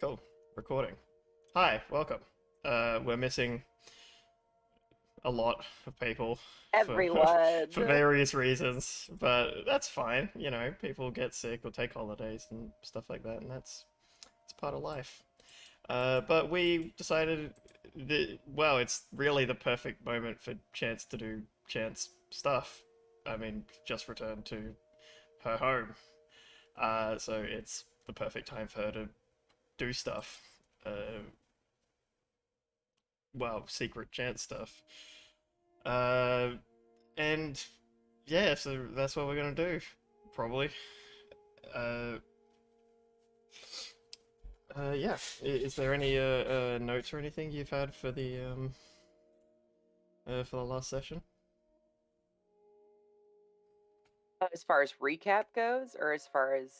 Cool. Recording. Hi, welcome. We're missing a lot of people for for Everyone. various reasons, but that's fine. You know, people get sick or take holidays and stuff like that, and it's part of life. But we decided that, well, it's really the perfect moment for Chance to do Chance stuff. I mean, just returned to her home. So it's the perfect time for her to do stuff. Uh, well, secret Chance stuff. Uh, and yeah, so that's what we're gonna do, probably. Uh, yeah. Is there any notes or anything you've had for the last session? As far as recap goes, or as far as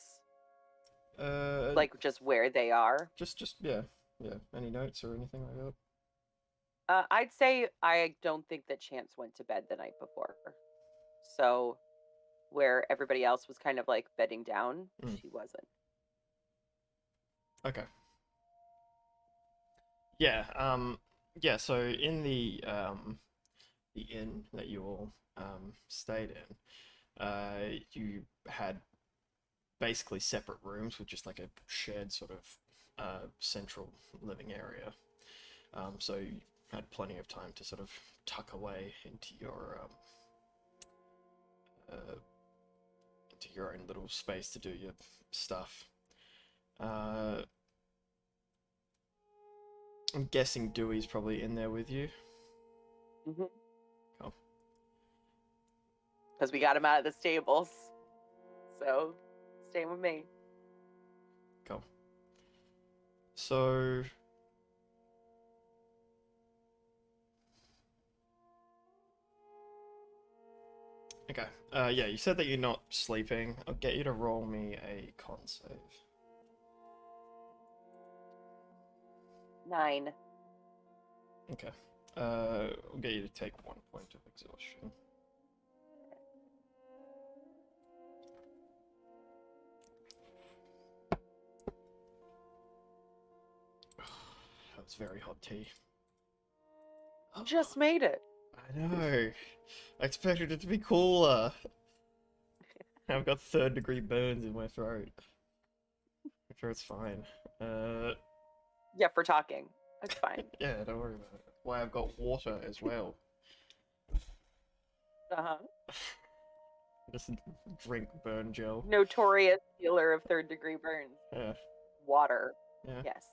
Uh, like just where they are, just yeah, yeah. Any notes or anything like that? I'd say I don't think that Chance went to bed the night before. So where everybody else was kind of like bedding down, Mm, she wasn't. okay. Yeah. Yeah. So in the inn that you all stayed in, you had basically separate rooms with just like a shared sort of central living area. So you had plenty of time to sort of tuck away uh, into your own little space to do your stuff. Uh, I'm guessing Dewey's probably in there with you. Because Cool. we got him out of the stables. So staying with me. Cool. So okay. Yeah, you said that you're not sleeping. I'll get you to roll me a con save. 9. Okay. I'll get you to take 1 point of exhaustion. That was very hot tea. Just made it. I know. I expected it to be cooler. I've got third degree burns in my throat. I'm sure it's fine. Uh, Yeah, for talking. That's fine. yeah, don't worry about it. Why I've got water as well. Uh-huh. Just drink burn gel. Notorious healer of third degree burns. Yeah, Water. yeah. Yes.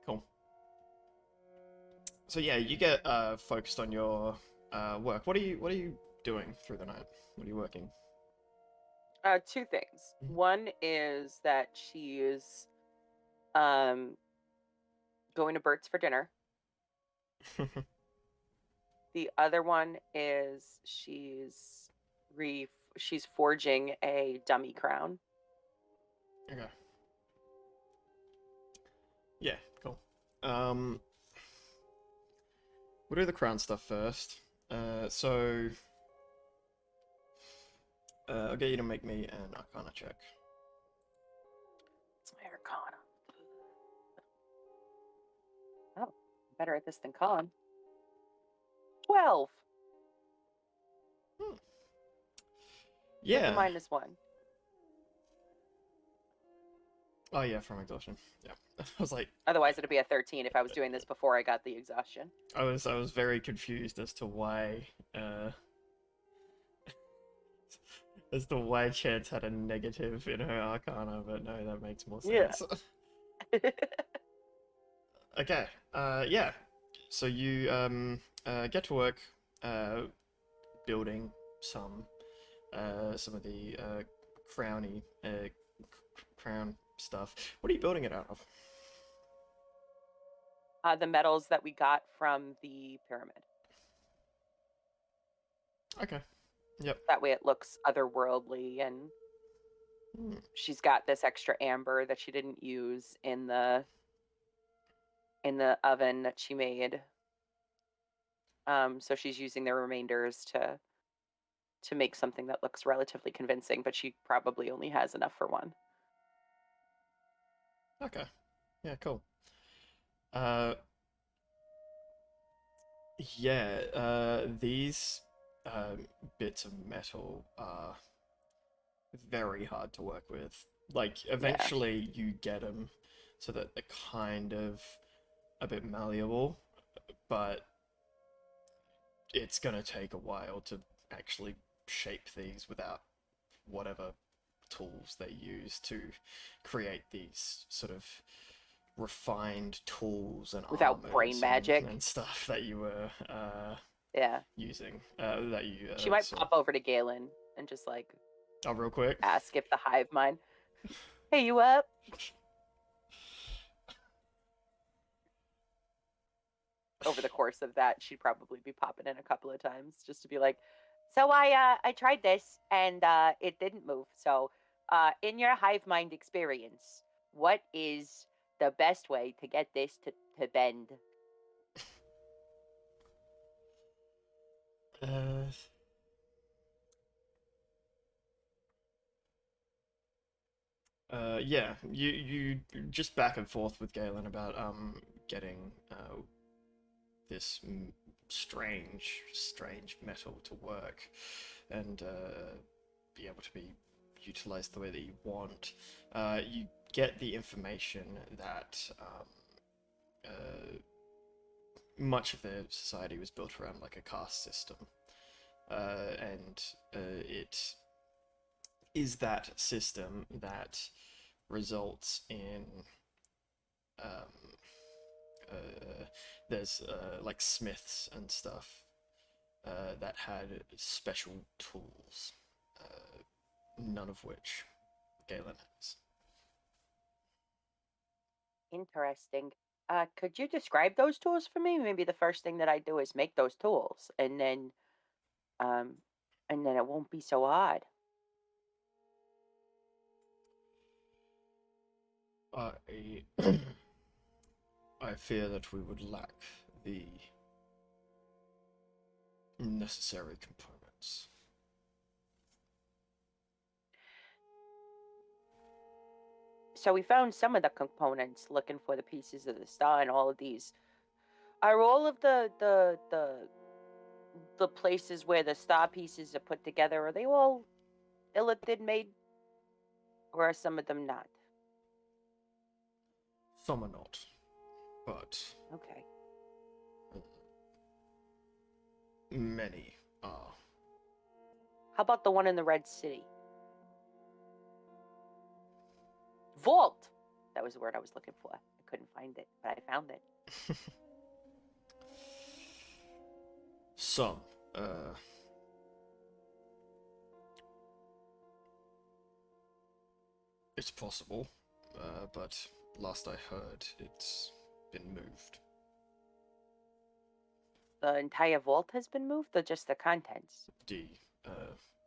Cool. So yeah, you get focused on your work. What are you doing through the night? What are you working? Two things. One is that she's um going to Burt's for dinner. The other one is she's forging a dummy crown. Okay. Yeah, cool. Um, we'll do the crown stuff first. So I'll get you to make me an Arcana check. It's my Arcana. Oh, I'm better at this than Con. 12 Hmm. with a Yeah. -1. Oh yeah, from exhaustion. Yeah. I was like, Otherwise, it'd be a 13 if I was doing this before I got the exhaustion. I was very confused as to why Chance had a negative in her Arcana, but no, that makes more Yeah. sense. Okay. Yeah. So you get to work building some of the crowny crown stuff. What are you building it out of? The medals that we got from the pyramid. Okay. Yep. That way it looks otherworldly, and Hmm. she's got this extra amber that she didn't use in the oven that she made. So she's using the remainders to to make something that looks relatively convincing, but she probably only has enough for one. Okay. Yeah, cool. Uh, yeah, these bits of metal are very hard to work with. Like, Yeah, eventually you get them so that they're kind of a bit malleable, but it's gonna take a while to actually shape these without whatever tools they use to create these sort of refined tools and without brain armors magic. and stuff that you were Yeah. using that you She might saw. pop over to Galen and just like Oh, real quick. ask if the hive mind, hey, you up? Over the course of that, she'd probably be popping in a couple of times just to be like, so I tried this and it didn't move. So in your hive mind experience, what is the best way to get this to bend? Uh, yeah, you just back and forth with Galen about getting this strange metal to work and be able to be utilized the way that you want. You get the information that much of their society was built around like a caste system, and it is that system that results in um, there's like smiths and stuff that had special tools, none of which Galen has. Interesting. Could you describe those tools for me? Maybe the first thing that I do is make those tools, um, and then it won't be so hard. I I fear that we would lack the necessary components. So we found some of the components looking for the pieces of the star and all of these. Are all of the places where the star pieces are put together, are they all illithid made? Or are some of them not? Some are not, but Okay. many are. How about the one in the Red City? Vault! That was the word I was looking for. I couldn't find it, but I found it. Some. Uh, it's possible, but last I heard, it's been moved. The entire vault has been moved, or just the contents? The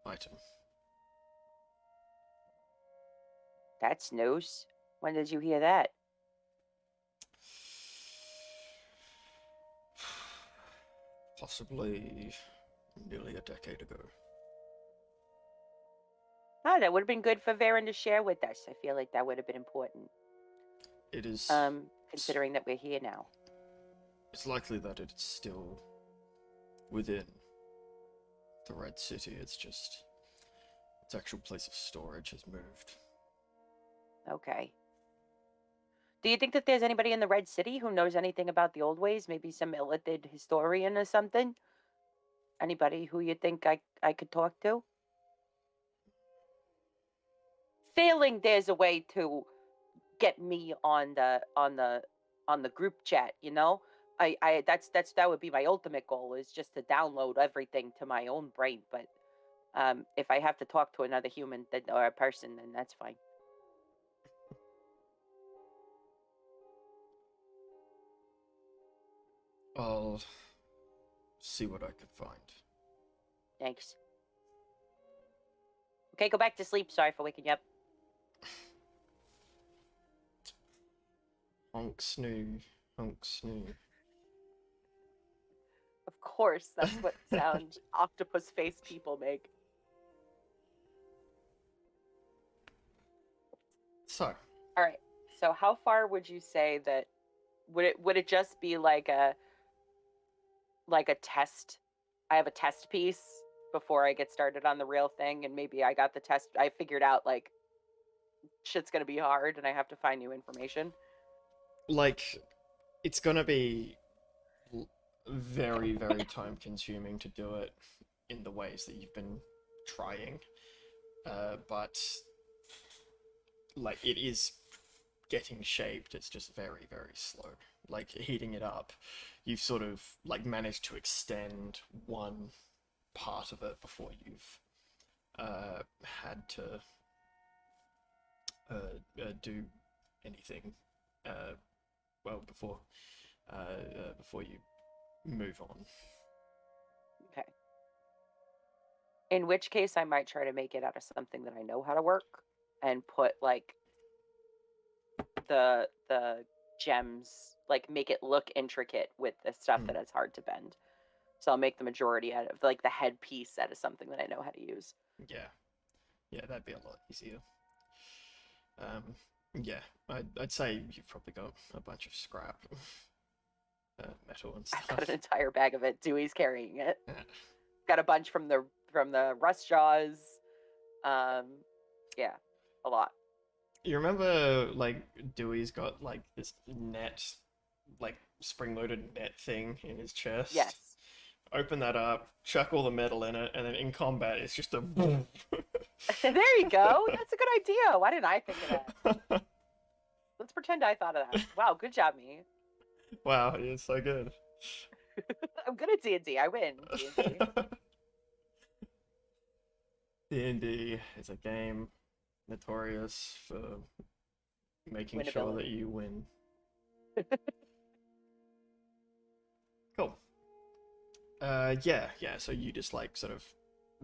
item. That's news. When did you hear that? Possibly nearly a decade ago. Oh, that would have been good for Varen to share with us. I feel like that would have been important. It is. Considering that we're here now. It's likely that it's still within the Red City. It's just its actual place of storage has moved. Okay. Do you think that there's anybody in the Red City who knows anything about the old ways? Maybe some illithid historian or something? Anybody who you think I could talk to? Failing there's a way to get me on the group chat, you know? That would be my ultimate goal is just to download everything to my own brain. But if I have to talk to another human then, or a person, then that's fine. I'll see what I can find. Thanks. Okay, go back to sleep. Sorry for waking you up. Honk snoo, honk snoo. Of course, that's what sound octopus face people make. So, All right. So how far would you say that would it just be like a test? I have a test piece before I get started on the real thing, and maybe I got the test. I figured out like shit's gonna be hard, and I have to find new information. like, it's gonna be very, very time consuming to do it in the ways that you've been trying. But like it is getting shaped. It's just very, very slow. Like heating it up, you've sort of like managed to extend one part of it before you've had to do anything. Uh, well, before you move on. Okay. In which case, I might try to make it out of something that I know how to work, and put like the gems, like make it look intricate with the stuff Mm, that is hard to bend. So I'll make the majority out of like the headpiece out of something that I know how to use. yeah, yeah, that'd be a lot easier. Um, yeah, I'd say you've probably got a bunch of scrap, metal and I've got stuff. an entire bag of it. Dewey's carrying it. Yeah. Got a bunch from the rust jaws. Um, yeah, a lot. You remember, like, Dewey's got, like, this net, like, spring-loaded net thing in his chest? Yes. Open that up, chuck all the metal in it, and then in combat, it's just a boom. There you go. That's a good idea. Why didn't I think of that? Let's pretend I thought of that. Wow, good job, me. Wow, it's so good. I'm good at D&D. I win D&D. D&D is a game notorious for making sure that Winnability. you win. Cool. Yeah, yeah. So you just like sort of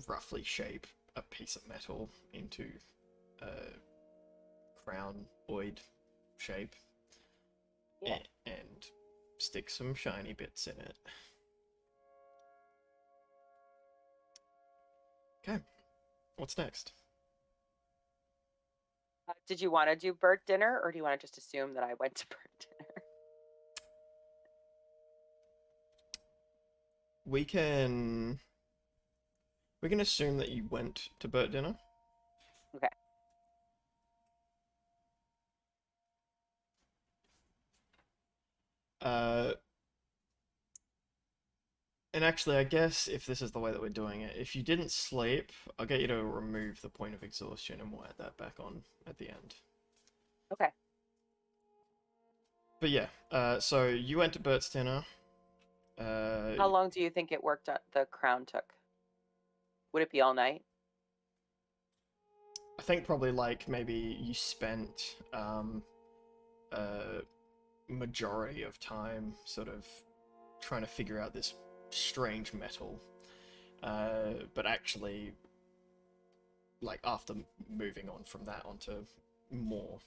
roughly shape a piece of metal into a crownoid shape Yeah. and stick some shiny bits in it. Okay, what's next? Did you want to do Burt dinner, or do you want to just assume that I went to Burt dinner? We can we can assume that you went to Burt dinner. Okay. Uh, and actually, I guess if this is the way that we're doing it, if you didn't sleep, I'll get you to remove the point of exhaustion and we'll add that back on at the end. Okay. But yeah, so you went to Bert's dinner. How long do you think it worked on the crown took? Would it be all night? I think probably like maybe you spent a majority of time sort of trying to figure out this strange metal. But actually, like after moving on from that onto more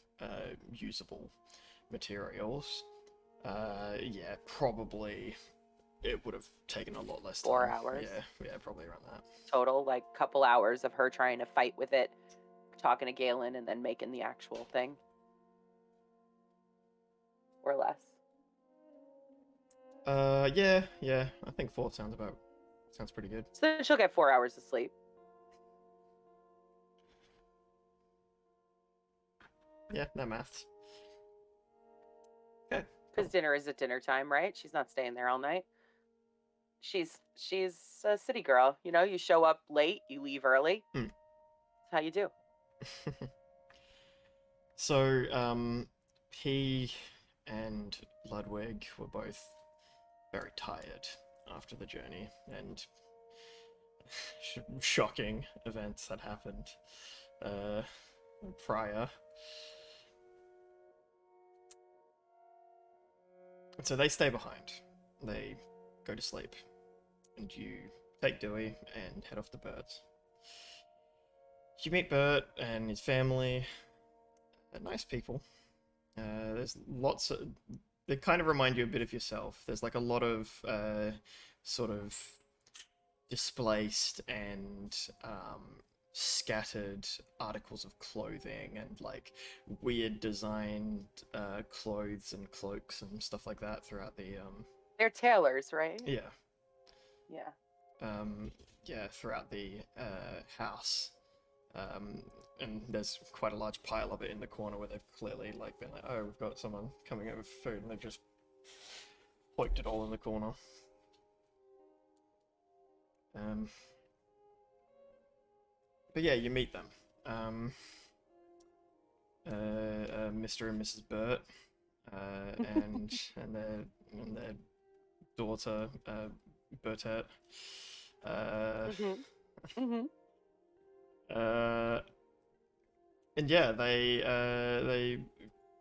usable materials, yeah, probably it would have taken a lot less 4 time. hours Yeah, yeah, probably around that. total, like couple hours of her trying to fight with it, talking to Galen, and then making the actual thing, or less. Yeah, yeah. I think four sounds pretty good. So then she'll get 4 hours of sleep. Yeah, no maths. Okay. Because dinner is at dinner time, right? She's not staying there all night. She's a city girl. You know, you show up late, you leave early. Hmm. That's how you do. So, he and Ludwig were both very tired after the journey, and shocking events had happened uh, prior. So they stay behind. They go to sleep, and you take Dewey and head off to Burt. You meet Burt and his family. Nice people. There's lots of. They kind of remind you a bit of yourself. There's like a lot of sort of displaced and scattered articles of clothing and like weird designed clothes and cloaks and stuff like that throughout the They're tailors, right? yeah Yeah. um, yeah throughout the house. And there's quite a large pile of it in the corner where they've clearly like been like, oh, we've got someone coming over for food, and they've just poked it all in the corner. Um, but yeah, you meet them. Mr. and Mrs. Burt, and their daughter, Bertet. Uh, Mhm. Mhm. uh, and yeah, they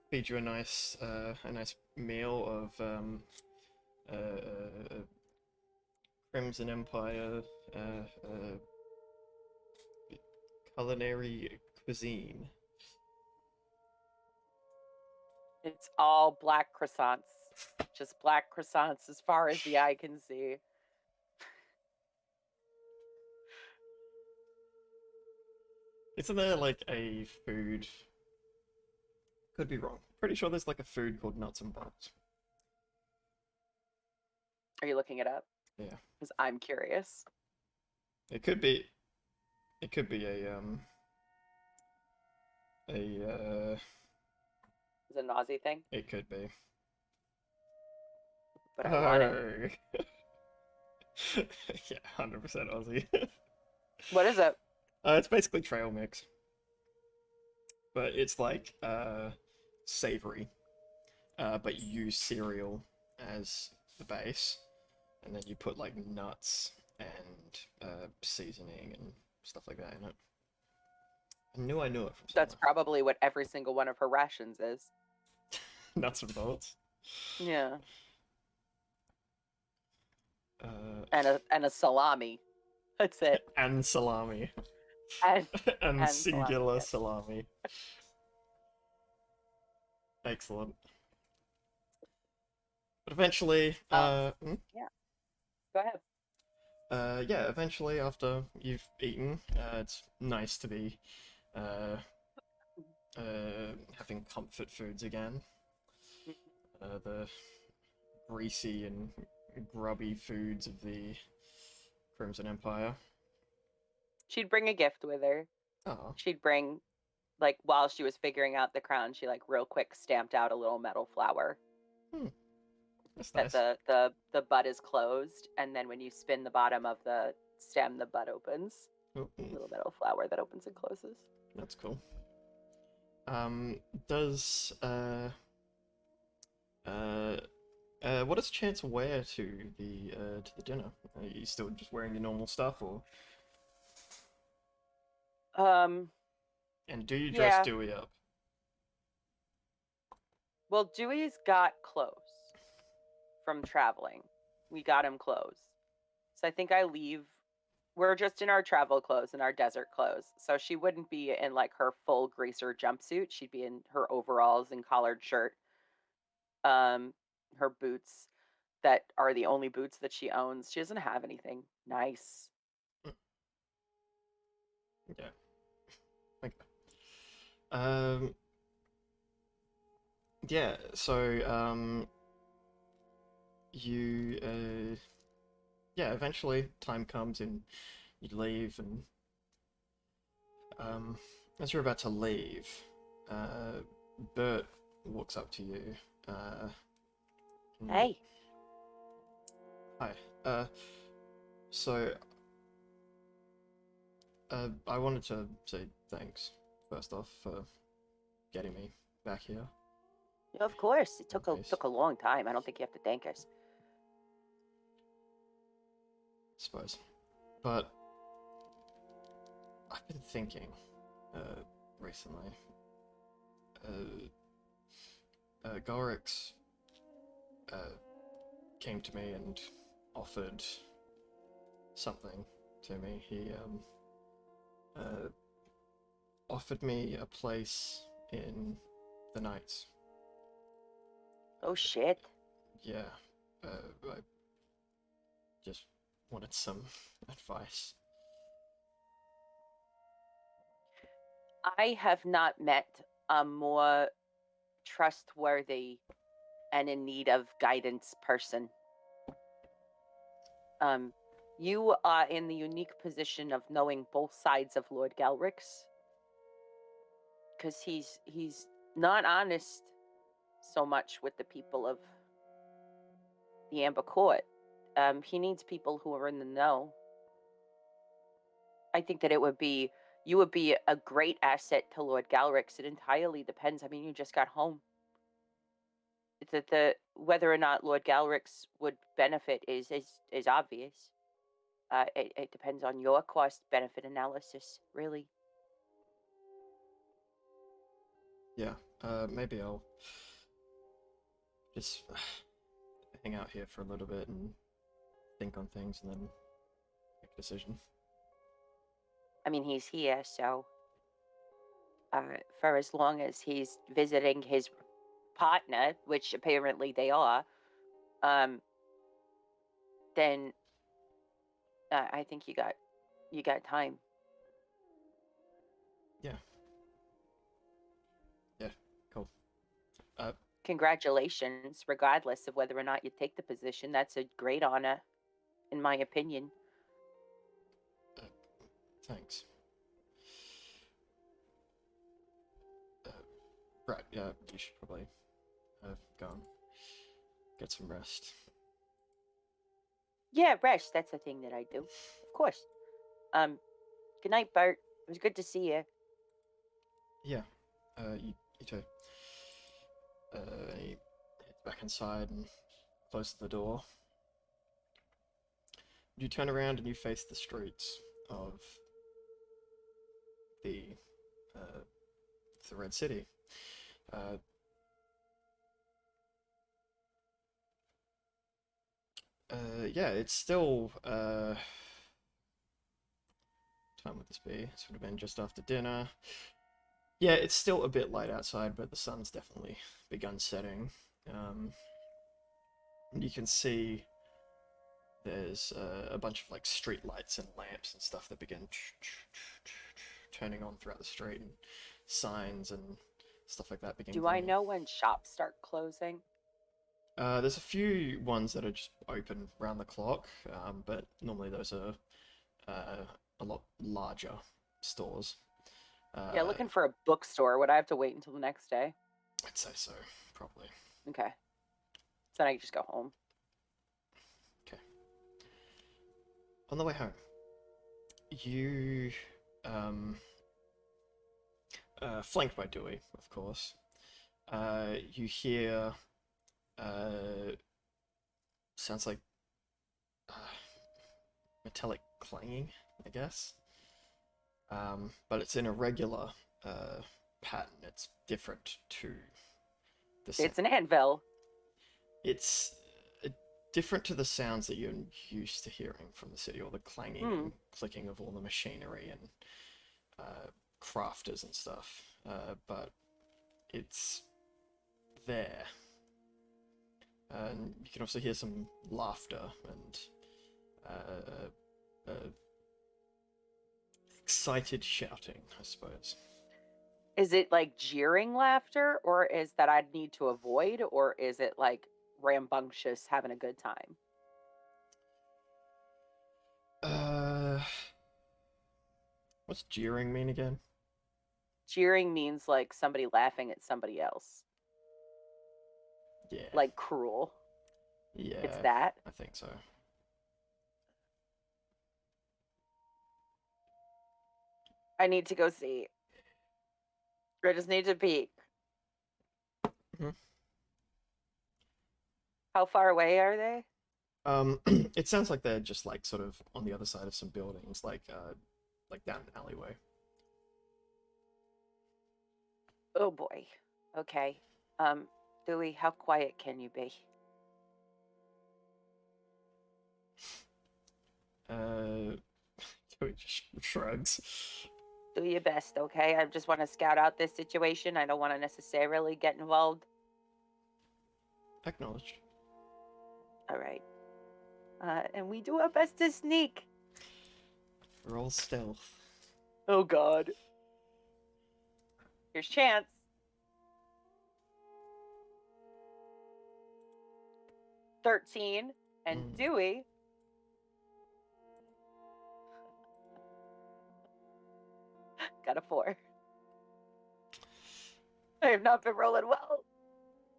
feed you a nice meal of Crimson Empire culinary cuisine. It's all black croissants. Just black croissants as far as the eye can see. Isn't there like a food? Could be wrong. Pretty sure there's like a food called nuts and bolts. Are you looking it up? Yeah, Because I'm curious. it could be. It could be a. Is it an Aussie thing? It could be. But I want it. Oh. Yeah, 100% Aussie. What is it? It's basically trail mix, but it's like savory. But you use cereal as the base, and then you put like nuts and seasoning and stuff like that in it. I knew it from That's somewhere. probably what every single one of her rations is. Nuts and bolts. Yeah. Uh, And a salami. That's it. and salami. And And and salami. singular Yes. salami. Excellent. But eventually, Yeah. Go ahead. yeah, eventually after you've eaten, it's nice to be uh, having comfort foods again. The greasy and grubby foods of the Crimson Empire. She'd bring a gift with her. Oh, She'd bring, like, while she was figuring out the crown, she like real quick stamped out a little metal flower that's that nice. the bud is closed, and then when you spin the bottom of the stem, the bud opens. Oh, Little metal flower that opens and closes. that's cool. Does uh, what does Chance wear to the dinner? Are you still just wearing your normal stuff, or Um, and do you dress yeah. Dewey up? Well, Dewey's got clothes from traveling. We got him clothes. So I think I leave. We're just in our travel clothes and our desert clothes. So she wouldn't be in like her full greaser jumpsuit. She'd be in her overalls and collared shirt. Um, her boots that are the only boots that she owns. She doesn't have anything nice. Yeah. Okay. Um. Yeah. So you yeah. Eventually, time comes and you leave, and as you're about to leave, uh, Bert walks up to you. And, Hey, hi. So I wanted to say thanks first off for getting me back here. of course. It Base. took a long time. I don't think you have to thank us. Suppose. But I've been thinking recently. Gorix came to me and offered something to me. He uh, offered me a place in the Knights. Oh shit. Yeah, I just wanted some advice. I have not met a more trustworthy and in need of guidance person. You are in the unique position of knowing both sides of Lord Galrix, because he's not honest so much with the people of the Amber Court. He needs people who are in the know. I think that you would be a great asset to Lord Galrix. It entirely depends. I mean, you just got home. It's that the whether or not Lord Galrix would benefit is obvious. It depends on your cost benefit analysis, really. Yeah. Maybe I'll just hang out here for a little bit and think on things and then make a decision. I mean, he's here, so for as long as he's visiting his partner, which apparently they are, um, then I think you got time. Yeah. Yeah. Cool. Uh, Congratulations, regardless of whether or not you take the position. That's a great honor, in my opinion. Thanks. Right. Yeah. You should probably go and get some rest. Yeah, rest. That's a thing that I do, of course. Um, good night, Bert. It was good to see you. Yeah. You too. He heads back inside and closes the door. You turn around and you face the streets of the uh, the Red City. Uh, yeah, it's still time would this be? This would have been just after dinner. Yeah, it's still a bit light outside, but the sun's definitely begun setting. Um, you can see there's a bunch of like street lights and lamps and stuff that begin turning on throughout the street, and signs and stuff like that begin Do I glowing. know when shops start closing? There's a few ones that are just open round the clock, but normally those are uh, a lot larger stores. Yeah, Uh, looking for a bookstore. Would I have to wait until the next day? I'd say so, probably. Okay. So then I can just go home. Okay. On the way home, you, um, flanked by Dewey, of course. You hear, uh, sounds like uh, metallic clanging, I guess. But it's in a regular pattern. It's different to the sound. It's an anvil. It's different to the sounds that you're used to hearing from the city, or the clanging and clicking of all the machinery and crafters and stuff. But it's there. And you can also hear some laughter and excited shouting, I suppose. Is it like jeering laughter, or is that I'd need to avoid, or is it like rambunctious having a good time? Uh, what's jeering mean again? Jeering means like somebody laughing at somebody else, Yeah, like cruel. It's yeah, that. I think so. I need to go see. I just need to peek. Mhm. How far away are they? It sounds like they're just like sort of on the other side of some buildings, like down an alleyway. Oh boy. Okay. Dewey, how quiet can you be? Uh, Joey just shrugs. Do your best, okay? I just want to scout out this situation. I don't want to necessarily get involved. Acknowledged. All right. And we do our best to sneak. Roll stealth. Oh God. Here's Chance. $13 and Dewey. Got a 4. I have not been rolling well.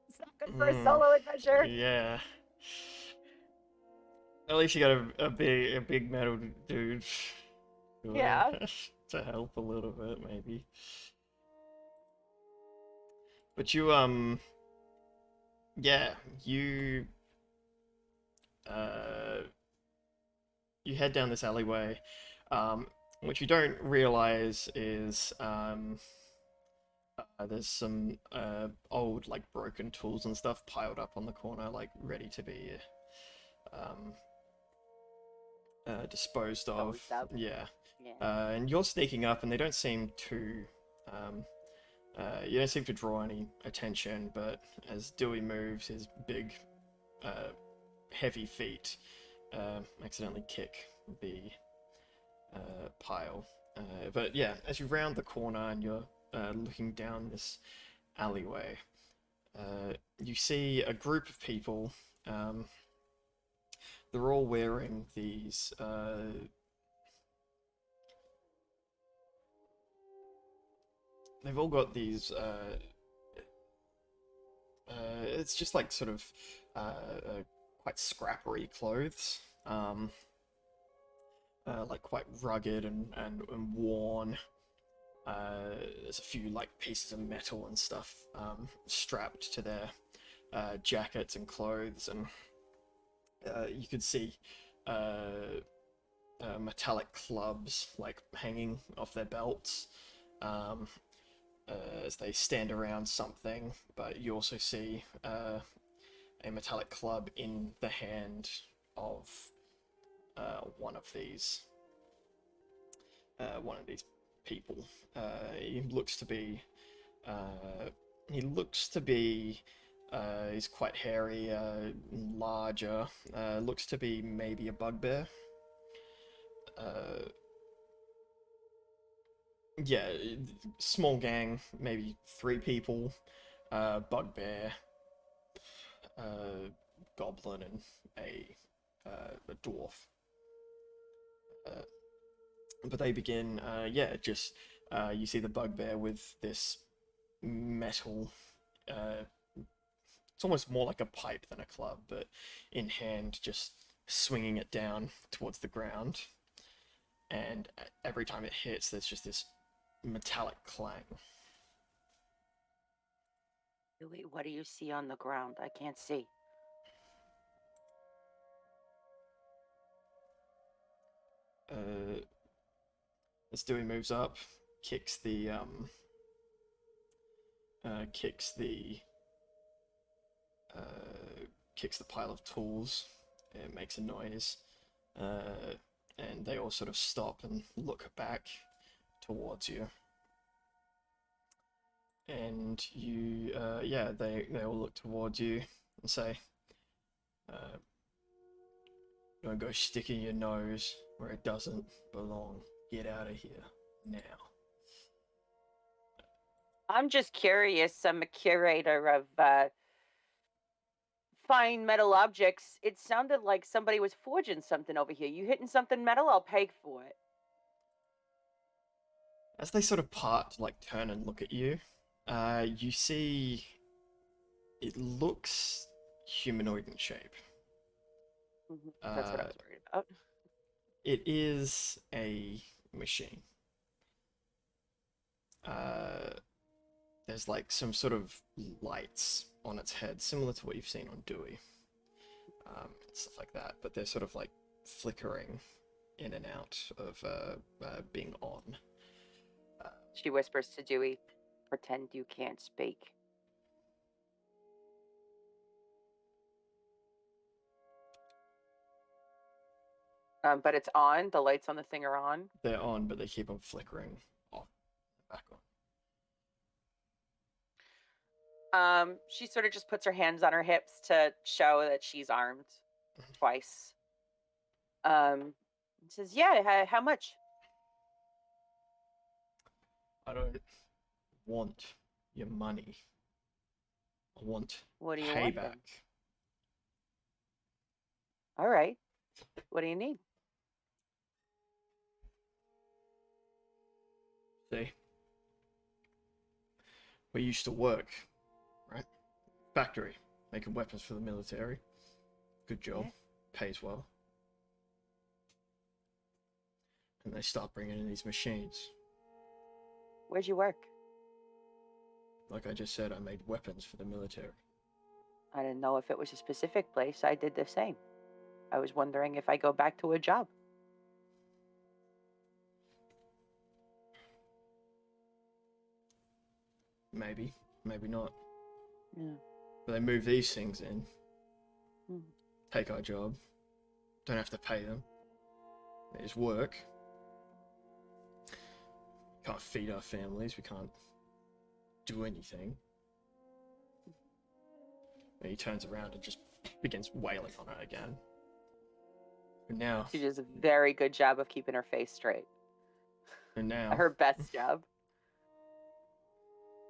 It's not good for a solo adventure. Yeah. At least you got a big metal dude. Yeah. To help a little bit, maybe. But yeah, uh, you head down this alleyway, what you don't realize is, there's some old, like, broken tools and stuff piled up on the corner, like, ready to be um, disposed of. Yeah. Yeah. And you're sneaking up, and they don't seem to. Um, you don't seem to draw any attention, but as Dewey moves, his big, heavy feet accidentally kick the pile. But yeah, as you round the corner and you're looking down this alleyway, you see a group of people. They're all wearing these. They've all got these. It's just like sort of quite scrappery clothes. Like quite rugged and worn. There's a few like pieces of metal and stuff strapped to their jackets and clothes, and you could see metallic clubs like hanging off their belts as they stand around something. But you also see a metallic club in the hand of one of these people. He looks to be. He looks to be. He's quite hairy, larger. Looks to be maybe a bugbear. Yeah, small gang, maybe 3 people. Bugbear, goblin, and a dwarf. But they begin, just you see the bugbear with this metal. It's almost more like a pipe than a club, but in hand, just swinging it down towards the ground. And every time it hits, there's just this metallic clang. Dewey, what do you see on the ground? I can't see. As Dewey moves up, kicks the kicks the kicks the pile of tools. It makes a noise, and they all sort of stop and look back towards you. And you, they all look towards you and say, "Don't go sticking your nose where it doesn't belong. Get out of here now." I'm just curious. I'm a curator of fine metal objects. It sounded like somebody was forging something over here. You hitting something metal? I'll pay for it. As they sort of part to like turn and look at you, you see it looks humanoid in shape. That's what I was worried about. It is a machine. There's like some sort of lights on its head, similar to what you've seen on Dewey, stuff like that. But they're sort of like flickering in and out of being on. She whispers to Dewey, "Pretend you can't speak." But it's on. The lights on the thing are on. They're on, but they keep on flickering off, back on. She sort of just puts her hands on her hips to show that she's armed twice. Says, "Yeah, how much?" I don't want your money. I want What do you want payback. then? All right. What do you need? See, we used to work, right? Factory, making weapons for the military. Good job. Yeah. Pays well. And they start bringing in these machines. Where'd you work? Like I just said, I made weapons for the military. I didn't know if it was a specific place. I did the same. I was wondering if I go back to a job. Maybe, maybe not. Yeah. But they move these things in, Mm. take our job, don't have to pay them. They just work. Can't feed our families, we can't do anything. And he turns around and just begins wailing on her again. And now, She does a very good job of keeping her face straight. Her best job.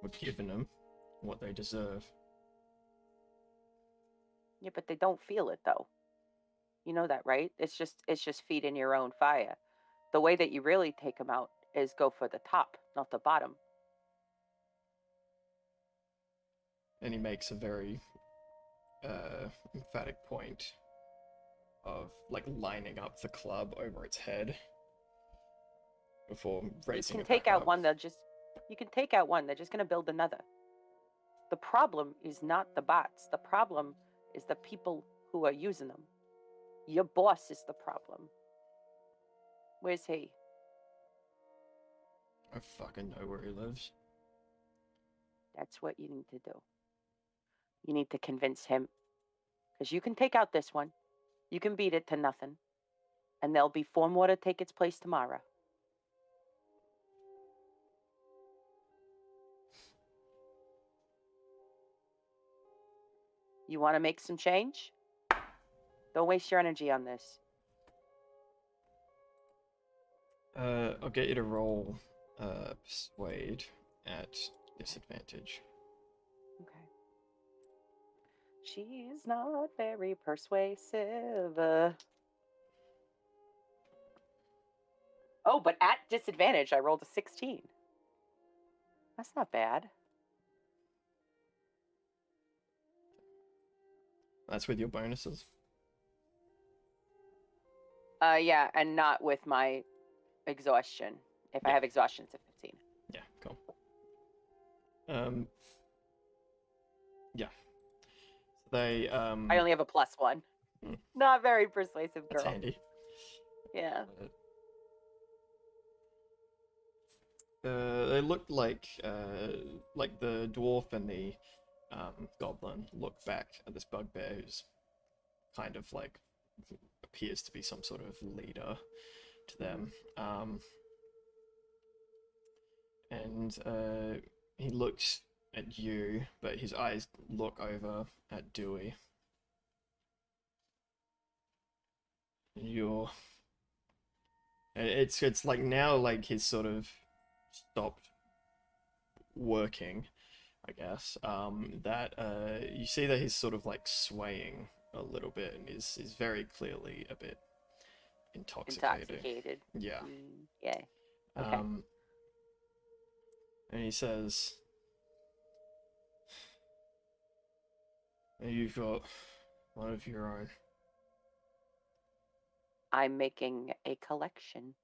we're giving them what they deserve. Yeah, but they don't feel it though. You know that, right? It's just feeding your own fire. The way that you really take them out is go for the top, not the bottom. And he makes a very emphatic point of like lining up the club over its head before raising You it can take back out up. one, you can take out one, they're just gonna build another. The problem is not the bots. The problem is the people who are using them. Your boss is the problem. Where's he? I fucking know where he lives. That's what you need to do. You need to convince him. Because you can take out this one. You can beat it to nothing. And there'll be 4 more to take its place tomorrow. You want to make some change? Don't waste your energy on this. I'll get you to roll persuade at disadvantage. Okay. She's not very persuasive. Oh, but at disadvantage, I rolled a 16. That's not bad. That's with your bonuses. Yeah, and not with my exhaustion. If I Yeah. have exhaustion, it's a 15. Yeah, cool. Yeah. So they I only have a +1. Hmm. Not very persuasive That's girl. handy. Yeah. They look like the dwarf and the goblin look back at this bugbear who's kind of like appears to be some sort of leader to them. And he looks at you, but his eyes look over at Dewey. And it's like now like he's sort of stopped working, I guess. That you see that he's sort of like swaying a little bit and is very clearly a bit intoxicated. Yeah. Yeah. Okay. And he says, "You've got one of your own." I'm making a collection.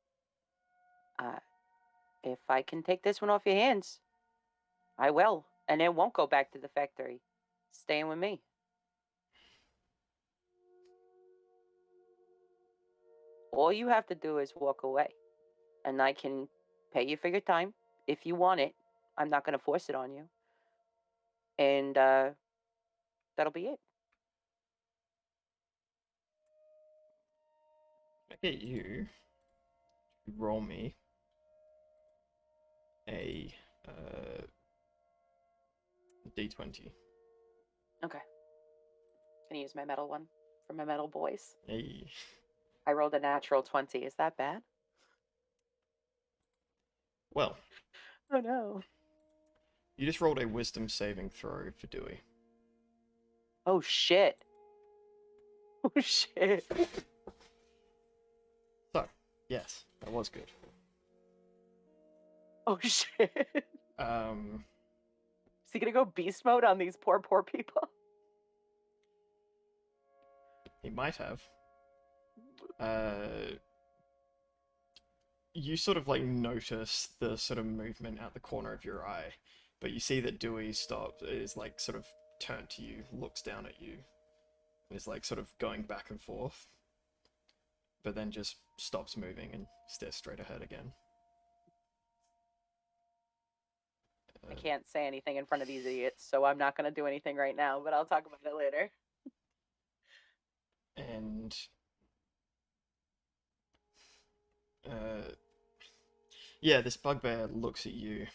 If I can take this one off your hands, I will. And it won't go back to the factory. Staying with me. All you have to do is walk away. And I can pay you for your time if you want it. I'm not going to force it on you. And that'll be it. I get you to roll me a d20. Okay. Can I use my metal one for my metal boys? Hey. I rolled a natural 20. Is that bad? Well. Oh no. You just rolled a wisdom saving throw for Dewey. Oh shit. Oh shit. So, yes, that was good. Oh shit. Um, Is he gonna go beast mode on these poor people? he might have. You sort of like notice the sort of movement out the corner of your eye, but you see that Dewey is like sort of turned to you, looks down at you, and is like sort of going back and forth, but then just stops moving and stares straight ahead again. I can't say anything in front of these idiots, so I'm not gonna do anything right now, but I'll talk about it later. And uh, yeah, this bugbear looks at you.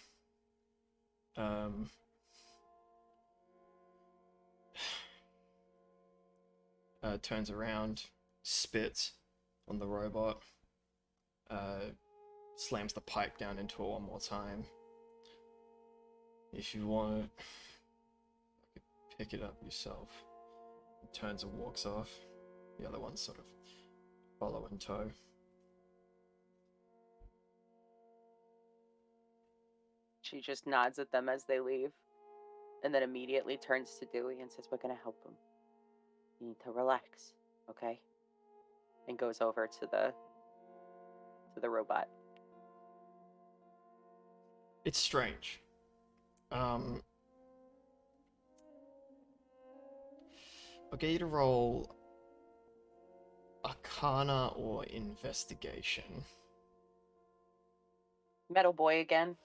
Um, Turns around, spits on the robot, slams the pipe down into it one more time. If you want it, pick it up yourself. He turns and walks off. The other ones sort of follow in tow. She just nods at them as they leave, and then immediately turns to Dewey and says, "We're gonna help him. You need to relax, okay?" And goes over to the robot. It's strange. I'll get you to roll Arcana or Investigation. Metal boy again.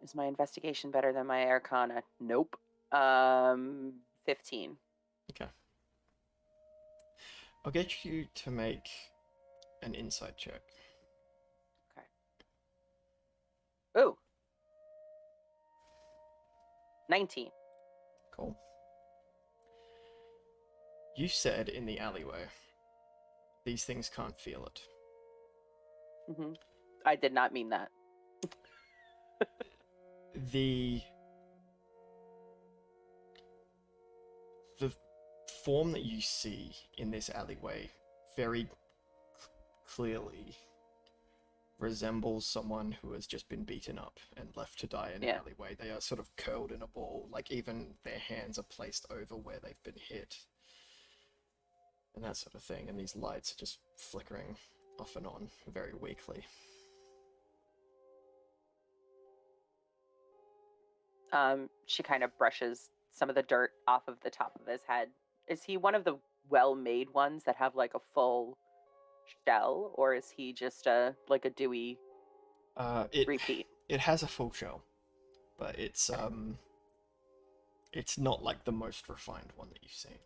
Is my investigation better than my arcana? Nope. 15. Okay. I'll get you to make an insight check. Okay. Ooh. 19. Cool. You said in the alleyway, these things can't feel it. Mm-hmm. I did not mean that. The form that you see in this alleyway very clearly resembles someone who has just been beaten up and left to die in an alleyway. They are sort of curled in a ball, like even their hands are placed over where they've been hit. And that sort of thing, and these lights are just flickering off and on very weakly. She kind of brushes some of the dirt off of the top of his head. Is he one of the well-made ones that have like a full shell, or is he just like a Dewey repeat? It has a full shell, but it's not like the most refined one that you've seen.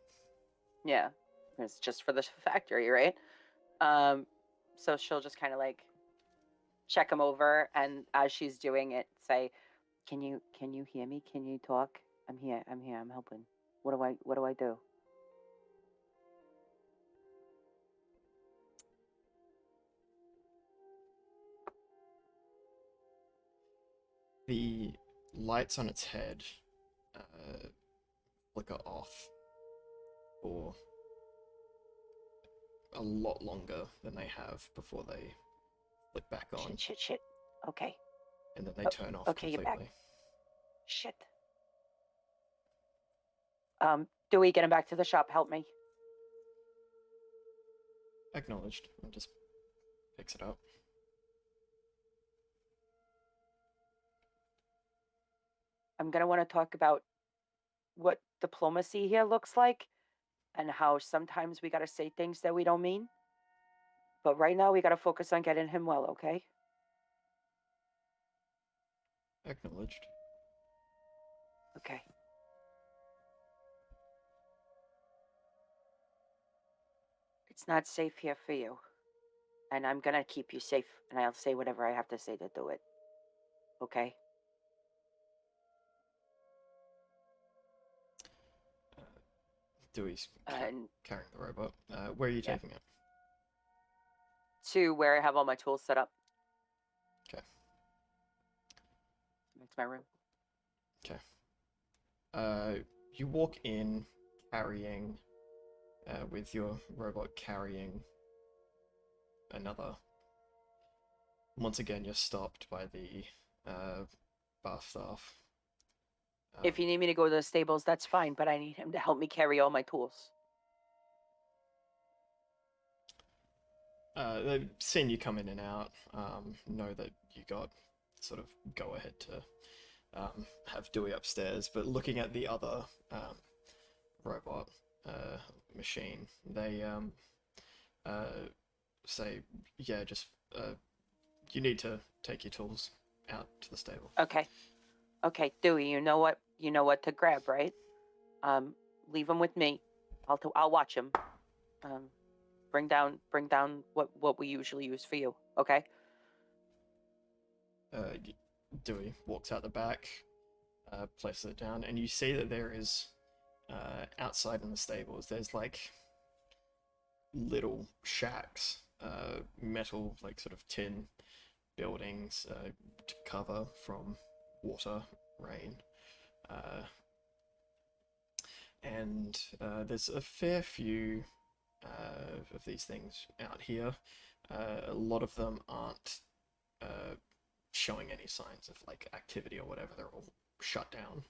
Yeah, it's just for the factory, right? So she'll just kind of like check him over, and as she's doing it, say, Can you hear me? Can you talk? I'm here. I'm helping. What do I do?" The lights on its head flicker off for a lot longer than they have before they flick back on. Shit. Okay. And then they turn off okay, completely. You're back. Shit. Dewey, get him back to the shop. Help me. Acknowledged. And just picks it up. I'm gonna want to talk about what diplomacy here looks like, and how sometimes we gotta say things that we don't mean. But right now, we gotta focus on getting him well, okay? Acknowledged. Okay. It's not safe here for you. And I'm gonna keep you safe, and I'll say whatever I have to say to do it. Okay? Dewey's And carrying the robot. Where are you taking it? to where I have all my tools set up. Okay. It's my room. Okay. You walk in carrying, with your robot carrying another. Once again, you're stopped by the bar staff. If you need me to go to the stables, that's fine, but I need him to help me carry all my tools. They've seen you come in and out, know that you got sort of go ahead to have Dewey upstairs, but looking at the other robot machine, they say, yeah, just you need to take your tools out to the stable. Okay. Okay, Dewey, you know what to grab, right? Leave him with me. I'll watch him. Bring down what we usually use for you. Okay. Dewey walks out the back, places it down, and you see that there is outside in the stables. There's like little shacks, metal, like sort of tin buildings to cover from water, rain, and there's a fair few of these things out here. A lot of them aren't showing any signs of like activity or whatever. They're all shut down.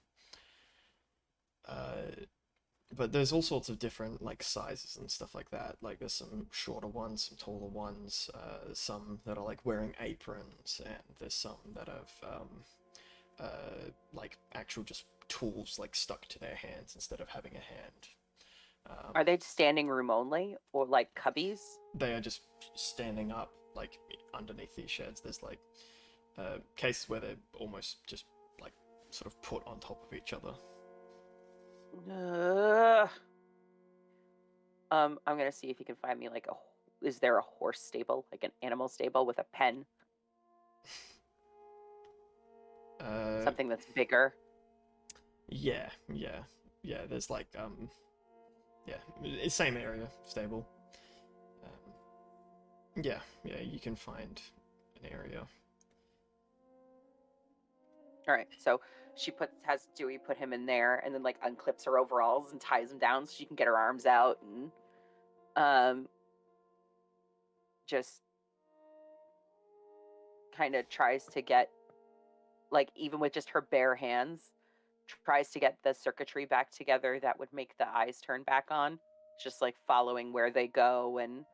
But there's all sorts of different like sizes and stuff like that. Like there's some shorter ones, some taller ones, some that are like wearing aprons, and there's some that have like actual just tools like stuck to their hands instead of having a hand. Are they standing room only or like cubbies? They are just standing up like underneath these sheds. There's like cases where they're almost just like sort of put on top of each other. I'm gonna see if he can find me like is there a horse stable, like an animal stable with a pen? Something that's bigger. Yeah. There's like same area stable. Yeah, you can find an area. All right, so she has Dewey put him in there, and then like unclips her overalls and ties them down so she can get her arms out, and just kind of tries to get, like, even with just her bare hands, tries to get the circuitry back together that would make the eyes turn back on. Just like following where they go and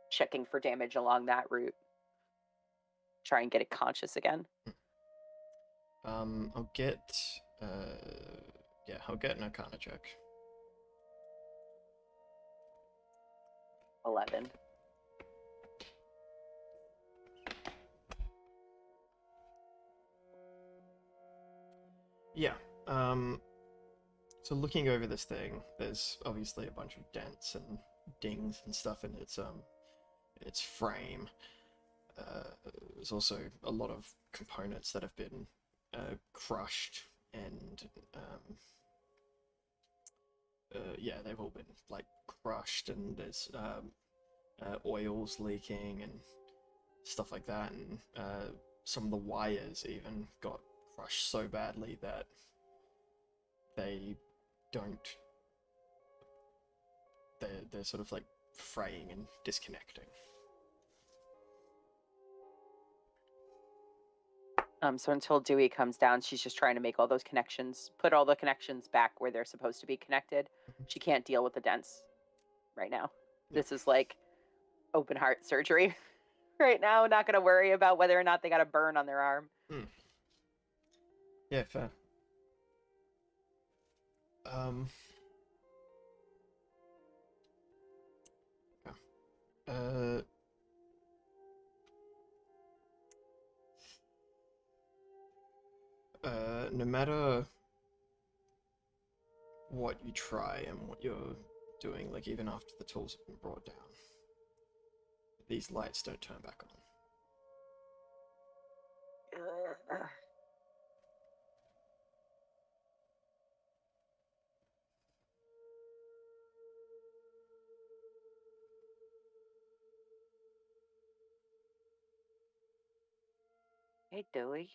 checking for damage along that route. Try and get it conscious again. I'll get I'll get an Arcana check. 11. Yeah. So looking over this thing, there's obviously a bunch of dents and dings and stuff in its frame. There's also a lot of components that have been crushed and they've all been like crushed, and there's oils leaking and stuff like that, and some of the wires even got crushed so badly that they don't. They're sort of like fraying and disconnecting. So until Dewey comes down, she's just trying to make all those connections, put all the connections back where they're supposed to be connected. She can't deal with the dents right now. Yeah. This is like open heart surgery right now. Not going to worry about whether or not they got a burn on their arm. Yeah, fair. No matter what you try and what you're doing, like even after the tools have been brought down, these lights don't turn back on. Hey, Dewey.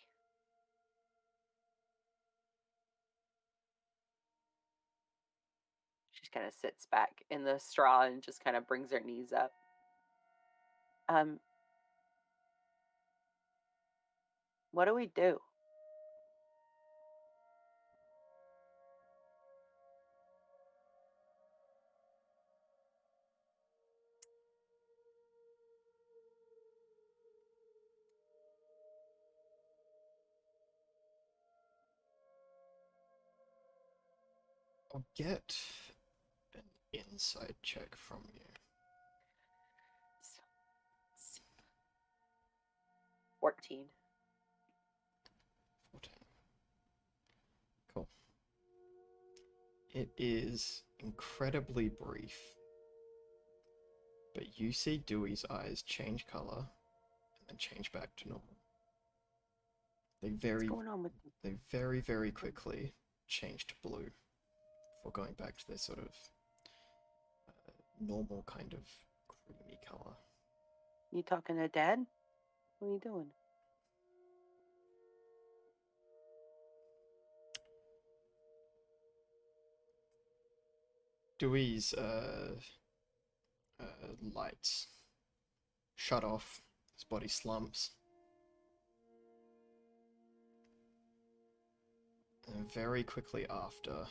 kind of sits back in the straw and just kind of brings her knees up. Um, what do we do? I'll get an insight check from you. 14. 14. Cool. It is incredibly brief, but you see Dewey's eyes change color and then change back to normal. What's going on with me? They very, very quickly change to blue before going back to their sort of normal kind of creamy color. You talking to Dad? What are you doing? Dewey's lights shut off, his body slumps, and very quickly after,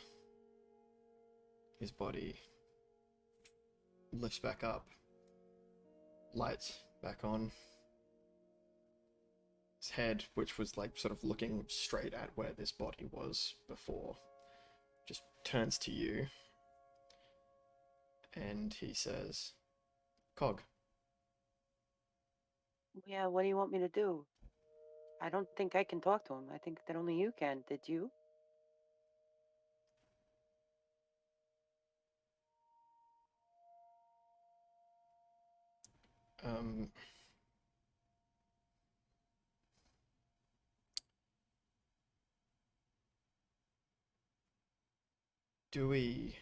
his body lifts back up, lights back on. His head, which was like sort of looking straight at where this body was before, just turns to you, and he says, "Cog." Yeah, what do you want me to do? I don't think I can talk to him. I think that only you can. Did you? Um, Dewey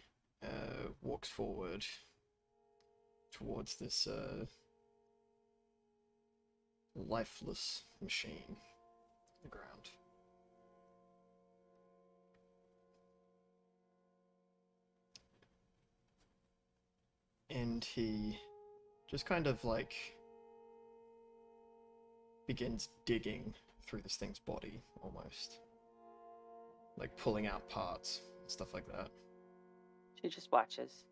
walks forward towards this lifeless machine on the ground. And he just kind of like begins digging through this thing's body almost. Like pulling out parts and stuff like that. She just watches.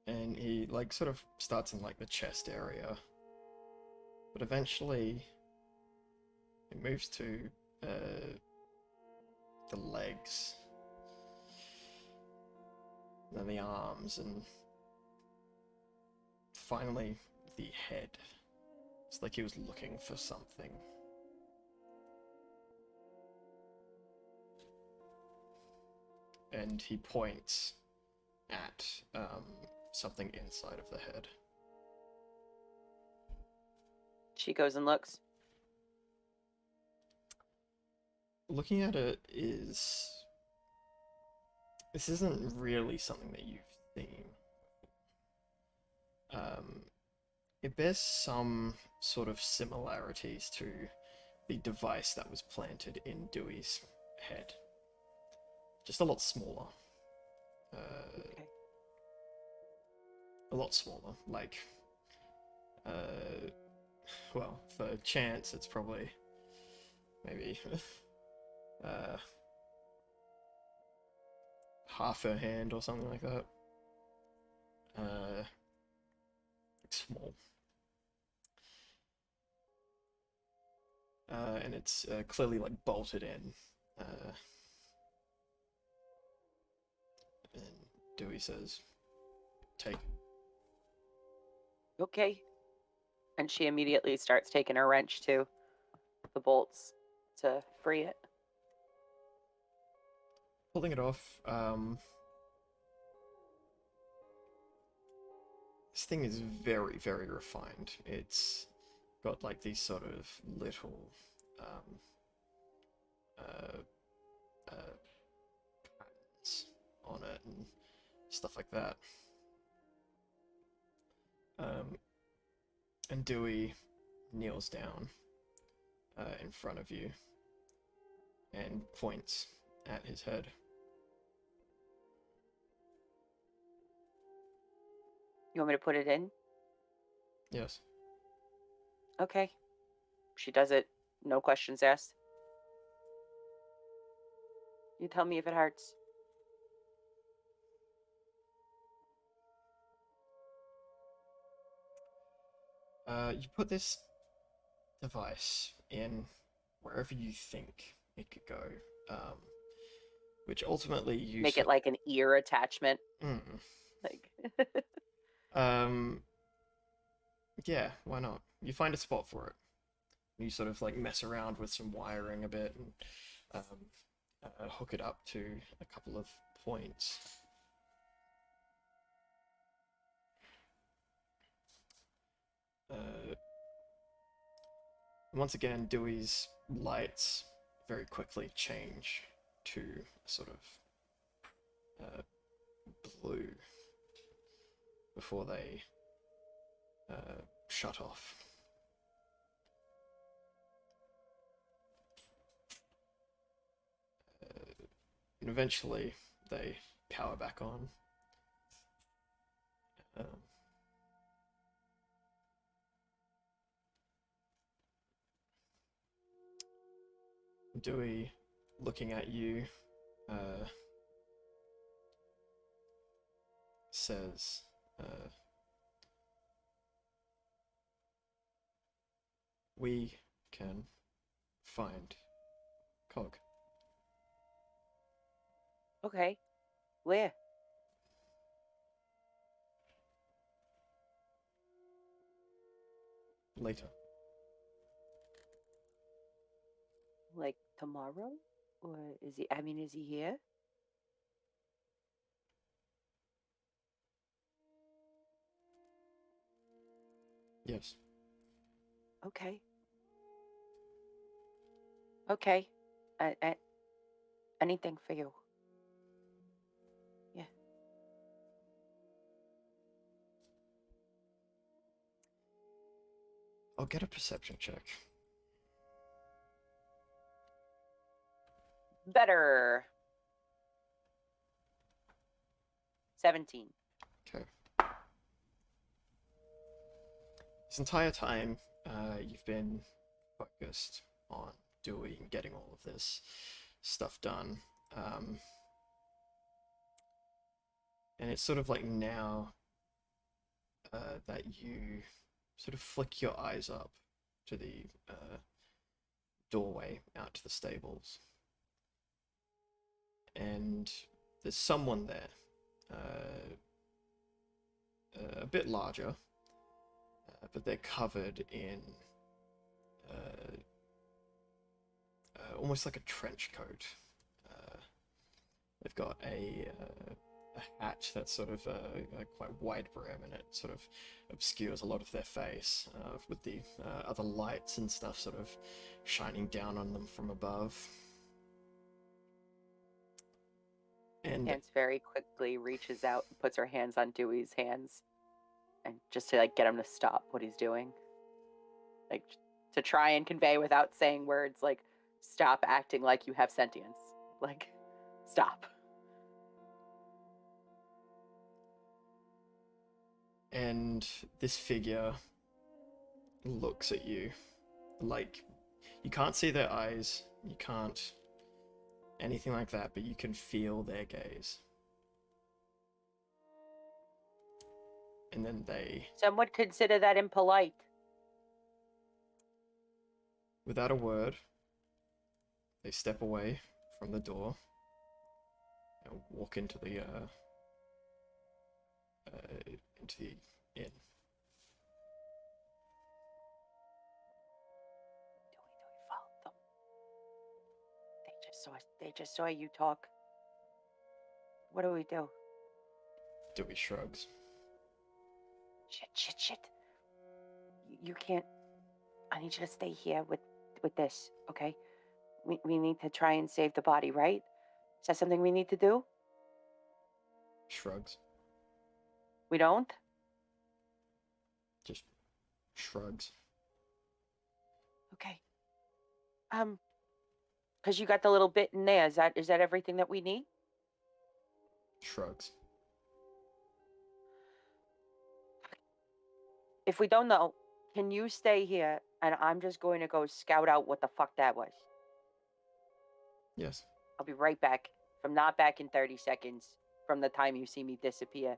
And he like sort of starts in like the chest area. But eventually it moves to the legs. Then the arms, and finally the head. It's like he was looking for something. And he points at something inside of the head. She goes and looks. Looking at it is... This isn't really something that you've seen. It bears some sort of similarities to the device that was planted in Dewey's head. Just a lot smaller. Okay. A lot smaller. Like, well, for chance, it's probably maybe half her hand or something like that. Small. And it's clearly like bolted in. And Dewey says, "Take." Okay. And she immediately starts taking her wrench to the bolts to free it. Pulling it off. This thing is very, very refined. It's got like these sort of little patterns on it and stuff like that. And Dewey kneels down in front of you and points at his head. You want me to put it in? Yes. Okay. She does it. No questions asked. You tell me if it hurts. You put this device in wherever you think it could go, um, which ultimately you Make it like an ear attachment. Like. Yeah, why not? You find a spot for it. You sort of like mess around with some wiring a bit and hook it up to a couple of points. Once again, Dewey's lights very quickly change to a sort of blue before they shut off. And eventually they power back on. Dewey, looking at you, says, "We can find Cog." Okay. Where? Later. Like tomorrow? Or is he, I mean, is he here? Yes. Okay. Okay. Anything for you. Yeah. I'll get a perception check. Better. 17. Okay. This entire time, you've been focused on Dewey and getting all of this stuff done. And it's sort of like now that you sort of flick your eyes up to the doorway out to the stables. And there's someone there, a bit larger, but they're covered in almost like a trench coat. They've got a hat that's sort of a quite wide brim, and it sort of obscures a lot of their face, with the other lights and stuff sort of shining down on them from above. And Chance very quickly reaches out and puts her hands on Dewey's hands, and just to like get him to stop what he's doing, like to try and convey without saying words, like stop acting like you have sentience, like stop. and this figure looks at you like you can't see their eyes, you can't anything like that, but you can feel their gaze. And then they, Some would consider that impolite. without a word, they step away from the door and walk into the inn. Dewey followed them. They just saw you talk. What do we do? Dewey shrugs. Shit. You can't. I need you to stay here with this, okay? We need to try and save the body, right? Is that something we need to do? Shrugs. We don't? Just shrugs. Okay. Because you got the little bit in there. Is that everything that we need? Shrugs. If we don't know, can you stay here and I'm just going to go scout out what the fuck that was? Yes. I'll be right back. If I'm not back in 30 seconds from the time you see me disappear,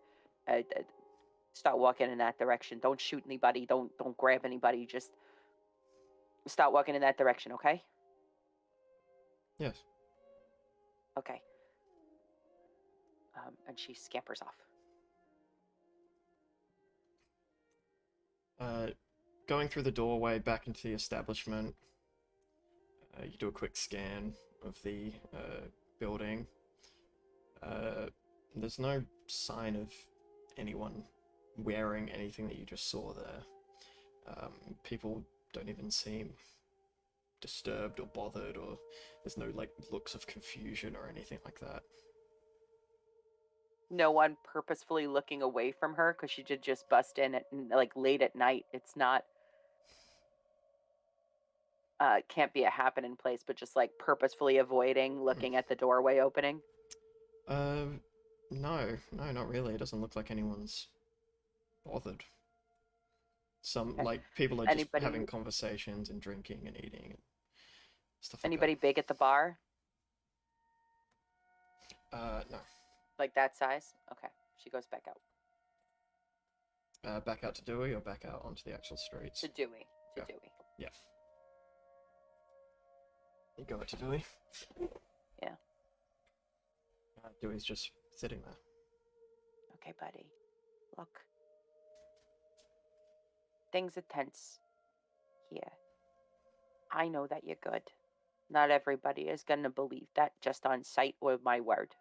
start walking in that direction. Don't shoot anybody. Don't grab anybody. Just start walking in that direction, okay? Yes. Okay. And she scampers off. Going through the doorway back into the establishment, you do a quick scan of the building. There's no sign of anyone wearing anything that you just saw there. People don't even seem disturbed or bothered, or there's no like looks of confusion or anything like that. No one purposefully looking away from her because she did just bust in at like late at night. It's not can't be a happening place, but just like purposefully avoiding looking at the doorway opening. Uh, no, not really. It doesn't look like anyone's bothered. Some Okay. like people are just Anybody having conversations and drinking and eating and stuff like anybody big at the bar? that. No. Like that size? Okay. She goes back out. Back out to Dewey or back out onto the actual streets? To Dewey. To Yeah. Dewey. Yeah. You go out to Dewey. Yeah. Dewey's just sitting there. Okay, buddy. Look. Things are tense here. I know that you're good. Not everybody is going to believe that just on sight or my word.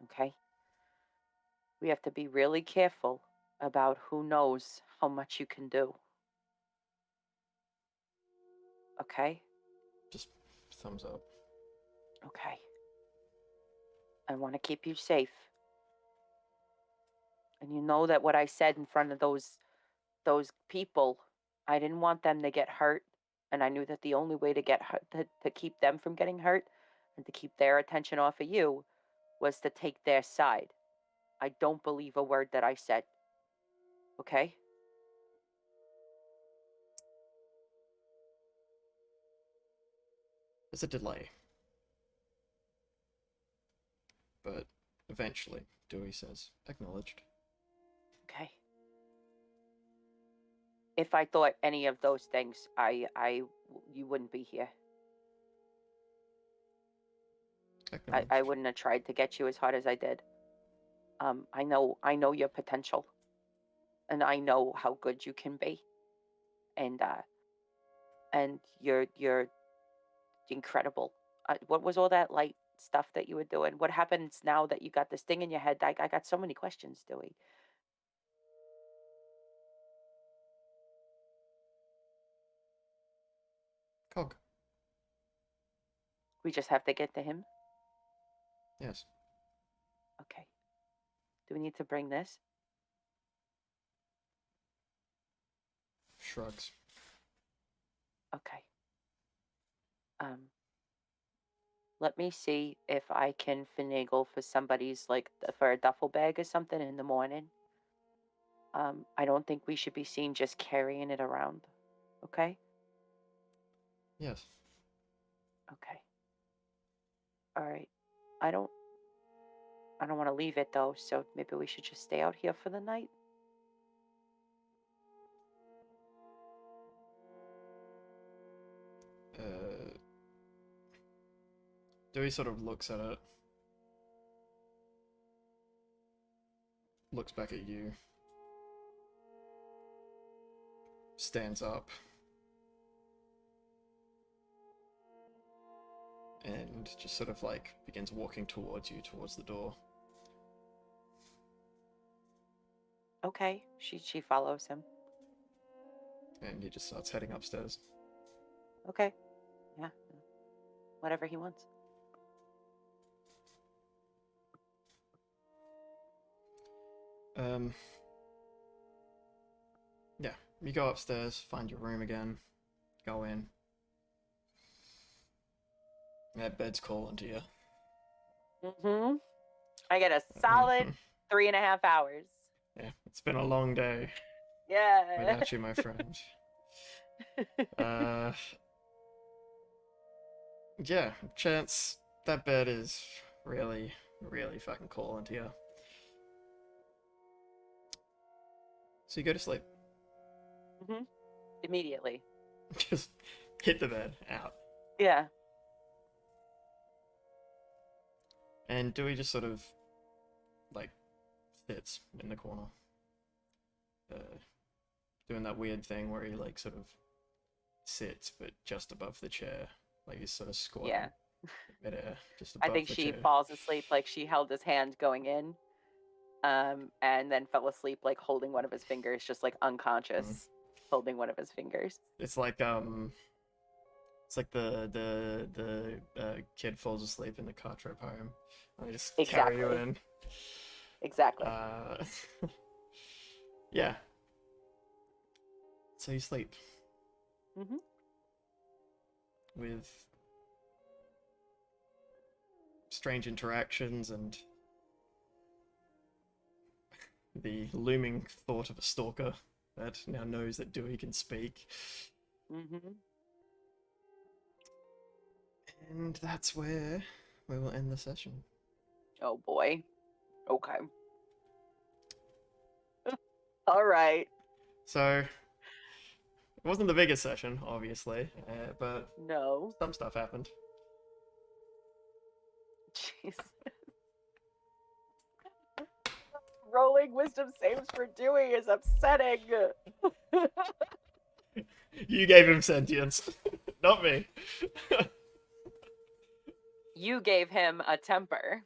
Okay? We have to be really careful about who knows how much you can do. Okay? Just thumbs up. Okay. I want to keep you safe. And you know that what I said in front of those people, I didn't want them to get hurt, and I knew that the only way to get hurt, to keep them from getting hurt and to keep their attention off of you was to take their side. I don't believe a word that I said. Okay? There's a delay. But eventually, Dewey says, acknowledged. Okay. If I thought any of those things, you wouldn't be here. I wouldn't have tried to get you as hard as I did. I know your potential, and I know how good you can be, and you're incredible. What was all that light stuff that you were doing? What happens now that you got this thing in your head? I got so many questions, Dewey. Cog. We just have to get to him. Yes. Okay. Do we need to bring this? Shrugs. Okay. Let me see if I can finagle for somebody's like for a duffel bag or something in the morning. I don't think we should be seen just carrying it around. Okay? Yes. Okay. All right. I don't want to leave it though, so maybe we should just stay out here for the night. Dewey sort of looks at it. Looks back at you. Stands up. And just sort of like begins walking towards you, towards the door. Okay. She follows him. And he just starts heading upstairs. Okay. Yeah. Whatever he wants. Yeah, you go upstairs, find your room again, go in. That bed's calling to you. Mm-hmm. I get a solid 3.5 hours. Yeah, it's been a long day Yeah. without you, my friend. Uh, yeah, Chance, that bed is really, really fucking calling to you. So you go to sleep. Hmm. Immediately. Just hit the bed, out. Yeah. And Dewey just sort of, like, sits in the corner. Uh, doing that weird thing where he, like, sort of sits, but just above the chair. Like he's sort of Yeah. squatting midair, just I above think the she chair. falls asleep like she held his hand going in, and then fell asleep like holding one of his fingers, just like Mm. unconscious, holding one of his fingers. It's like the kid falls asleep in the car trip home. I just carry you Exactly. in. Exactly. Uh, yeah. So you sleep Hmm. with strange interactions and the looming thought of a stalker that now knows that Dewey can speak. Hmm. And that's where we will end the session. Oh boy. Okay. All right. So, it wasn't the biggest session, obviously, but No. some stuff happened. Jeez. Rolling wisdom saves for Dewey is upsetting. You gave him sentience, not me. You gave him a temper,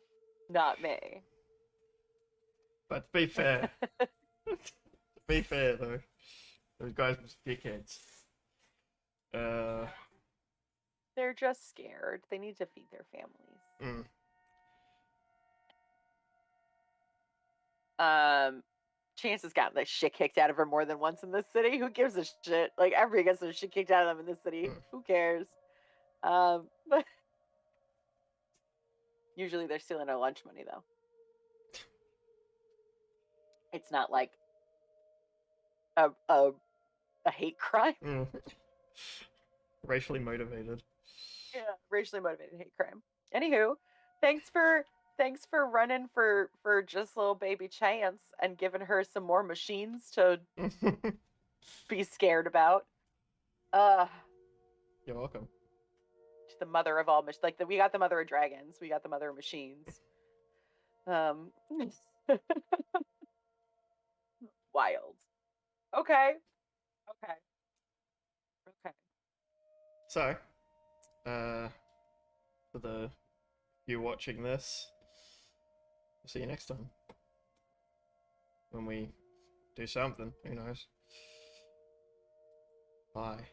not me. But to be fair though, those guys were dickheads. Uh, They're just scared. They need to feed their families. mm, Chance has gotten the shit kicked out of her more than once in this city. Who gives a shit? Like everybody gets the shit kicked out of them in this city. mm. Who cares? But usually they're stealing our lunch money though. It's not like a hate crime. Mm. Racially motivated. Yeah, racially motivated hate crime. Anywho, thanks for running for just little baby Chance and giving her some more machines to be scared about. Uh, You're welcome. she's the mother of all machines. We got the mother of dragons. We got the mother of machines. Um, wild. Okay. Okay. Okay. So, uh, for the you watching this, we'll see you next time when we do something. Who knows? Bye.